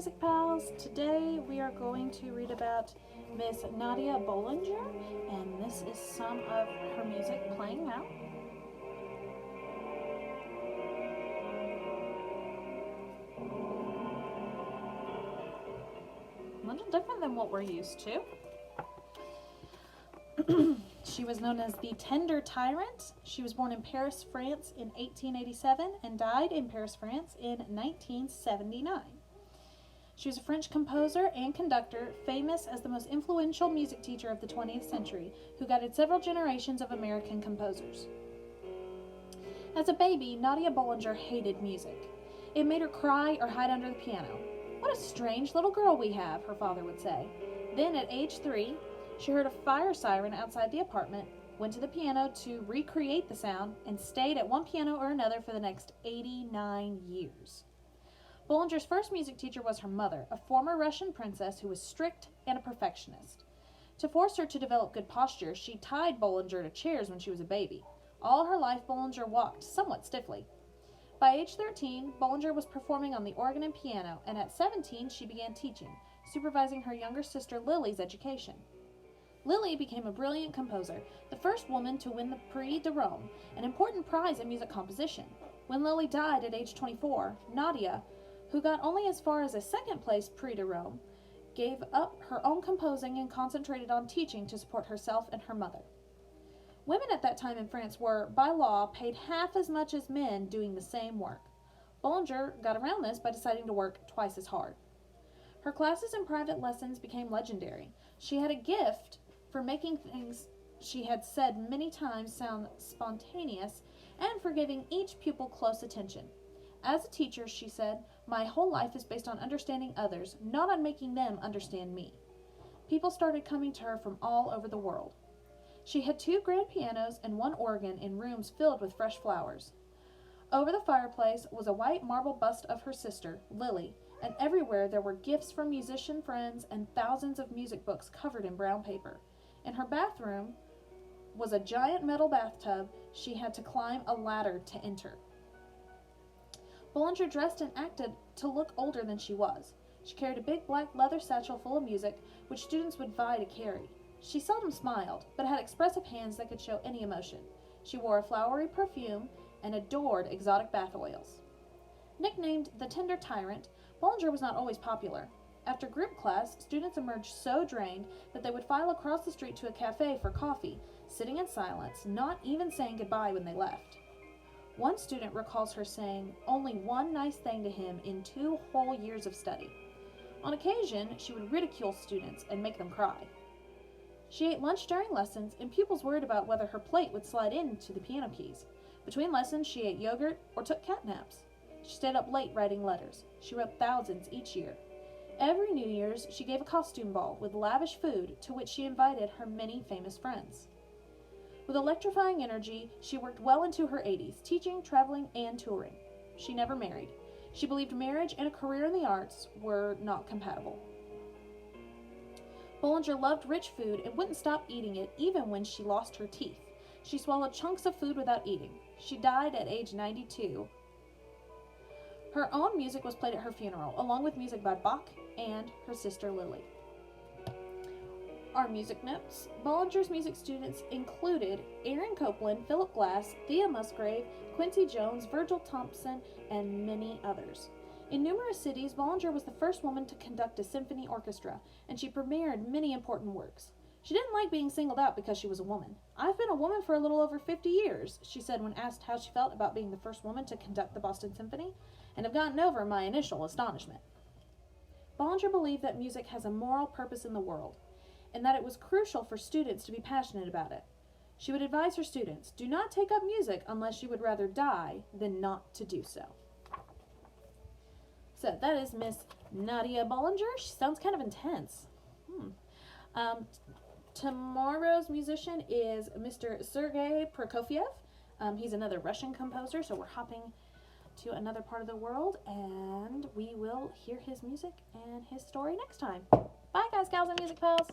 Music Pals. Today we are going to read about Miss Nadia Boulanger, and this is some of her music playing now. A little different than what we're used to. She was known as the Tender Tyrant. She was born in Paris, France in 1887 and died in Paris, France in 1979. She was a French composer and conductor, famous as the most influential music teacher of the 20th century, who guided several generations of American composers. As a baby, Nadia Boulanger hated music. It made her cry or hide under the piano. "What a strange little girl we have," her father would say. Then at age 3, she heard a fire siren outside the apartment, went to the piano to recreate the sound, and stayed at one piano or another for the next 89 years. Boulanger's first music teacher was her mother, a former Russian princess who was strict and a perfectionist. To force her to develop good posture, she tied Boulanger to chairs when she was a baby. All her life, Boulanger walked somewhat stiffly. By age 13, Boulanger was performing on the organ and piano, and at 17 she began teaching, supervising her younger sister Lily's education. Lily became a brilliant composer, the first woman to win the Prix de Rome, an important prize in music composition. When Lily died at age 24, Nadia, who got only as far as a second-place Prix de Rome, gave up her own composing and concentrated on teaching to support herself and her mother. Women at that time in France were, by law, paid half as much as men doing the same work. Boulanger got around this by deciding to work twice as hard. Her classes and private lessons became legendary. She had a gift for making things she had said many times sound spontaneous, and for giving each pupil close attention. As a teacher, she said, "My whole life is based on understanding others, not on making them understand me." People started coming to her from all over the world. She had 2 grand pianos and 1 organ in rooms filled with fresh flowers. Over the fireplace was a white marble bust of her sister, Lily, and everywhere there were gifts from musician friends and thousands of music books covered in brown paper. In her bathroom was a giant metal bathtub she had to climb a ladder to enter. Boulanger dressed and acted to look older than she was. She carried a big black leather satchel full of music, which students would vie to carry. She seldom smiled, but had expressive hands that could show any emotion. She wore a flowery perfume and adored exotic bath oils. Nicknamed the Tender Tyrant, Boulanger was not always popular. After group class, students emerged so drained that they would file across the street to a cafe for coffee, sitting in silence, not even saying goodbye when they left. One student recalls her saying only one nice thing to him in 2 whole years of study. On occasion, she would ridicule students and make them cry. She ate lunch during lessons, and pupils worried about whether her plate would slide into the piano keys. Between lessons, she ate yogurt or took cat naps. She stayed up late writing letters. She wrote thousands each year. Every New Year's, she gave a costume ball with lavish food to which she invited her many famous friends. With electrifying energy, she worked well into her 80s, teaching, traveling, and touring. She never married. She believed marriage and a career in the arts were not compatible. Boulanger loved rich food and wouldn't stop eating it even when she lost her teeth. She swallowed chunks of food without eating. She died at age 92. Her own music was played at her funeral, along with music by Bach and her sister Lily. Our music notes. Boulanger's music students included Aaron Copland, Philip Glass, Thea Musgrave, Quincy Jones, Virgil Thompson, and many others. In numerous cities, Boulanger was the first woman to conduct a symphony orchestra, and she premiered many important works. She didn't like being singled out because she was a woman. "I've been a woman for a little over 50 years, she said when asked how she felt about being the first woman to conduct the Boston Symphony, "and have gotten over my initial astonishment." Boulanger believed that music has a moral purpose in the world, and that it was crucial for students to be passionate about it. She would advise her students, "Do not take up music unless you would rather die than not to do so." So that is Miss Nadia Boulanger. She sounds kind of intense. Tomorrow's musician is Mr. Sergei Prokofiev. He's another Russian composer, so we're hopping to another part of the world, and we will hear his music and his story next time. Bye, guys, gals, and music pals.